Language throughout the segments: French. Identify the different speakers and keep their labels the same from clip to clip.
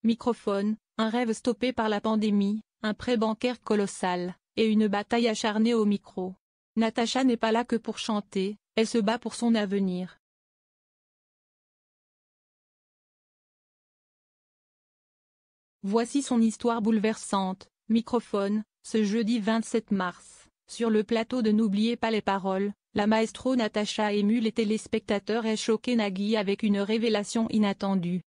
Speaker 1: microphone, un rêve stoppé par la pandémie, un prêt bancaire colossal, et une bataille acharnée au micro. Natacha n'est pas là que pour chanter, elle se bat pour son avenir. Voici son histoire bouleversante. Microphone, ce jeudi 27 mars, sur le plateau de N'oubliez pas les paroles, la maestro Natacha a ému les téléspectateurs et choqué Nagui avec une révélation inattendue.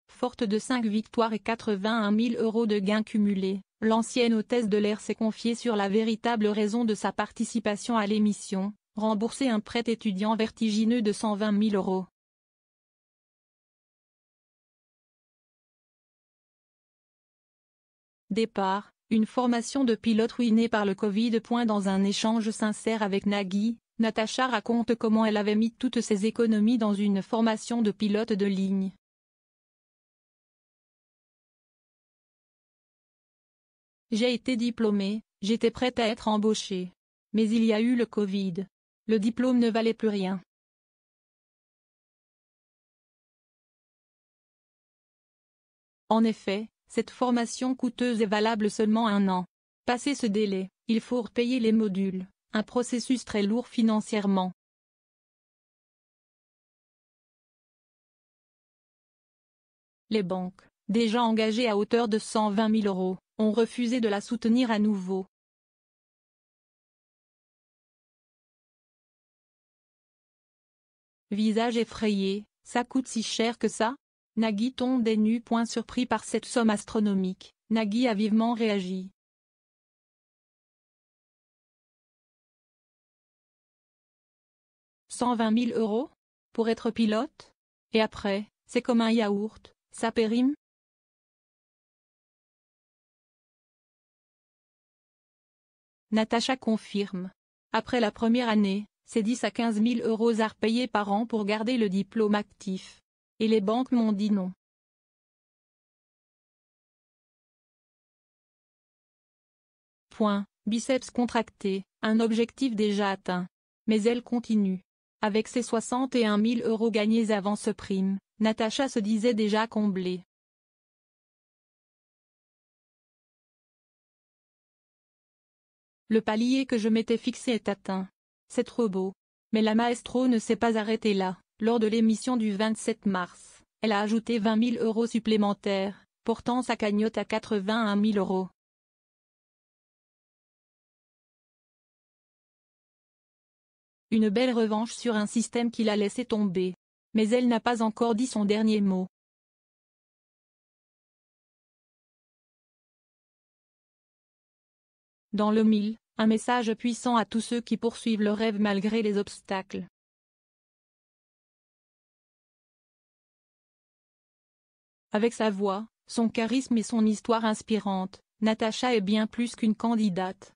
Speaker 1: Forte de 5 victoires et 81 000 € de gains cumulés, l'ancienne hôtesse de l'air s'est confiée sur la véritable raison de sa participation à l'émission, rembourser un prêt étudiant vertigineux de 120 000 €. Départ, une formation de pilote ruinée par le Covid. Dans un échange sincère avec Nagui, Natacha raconte comment elle avait mis toutes ses économies dans une formation de pilote de ligne. J'ai été diplômée, j'étais prête à être embauchée. Mais il y a eu le Covid. Le diplôme ne valait plus rien. En effet, cette formation coûteuse est valable seulement 1 an. Passé ce délai, il faut repayer les modules, un processus très lourd financièrement. Les banques, déjà engagées à hauteur de 120 000 €, ont refusé de la soutenir à nouveau. Visage effrayé, ça coûte si cher que ça? Nagui tombe des nues. Surpris par cette somme astronomique, Nagui a vivement réagi. « 120 000 € pour être pilote? Et après, c'est comme un yaourt, ça périme ?» Natacha confirme. Après la première année, c'est 10 à 15 000 € à repayer par an pour garder le diplôme actif. Et les banques m'ont dit non. Biceps contractés, un objectif déjà atteint. Mais elle continue. Avec ses 61 000 € gagnés avant ce prime, Natacha se disait déjà comblée. Le palier que je m'étais fixé est atteint. C'est trop beau. Mais la maestro ne s'est pas arrêtée là. Lors de l'émission du 27 mars, elle a ajouté 20 000 € supplémentaires, portant sa cagnotte à 81 000 €. Une belle revanche sur un système qui l'a laissé tomber. Mais elle n'a pas encore dit son dernier mot. Dans le 1000, un message puissant à tous ceux qui poursuivent leur rêve malgré les obstacles. Avec sa voix, son charisme et son histoire inspirante, Natacha est bien plus qu'une candidate.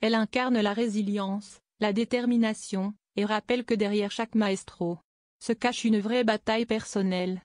Speaker 1: Elle incarne la résilience, la détermination, et rappelle que derrière chaque maestro se cache une vraie bataille personnelle.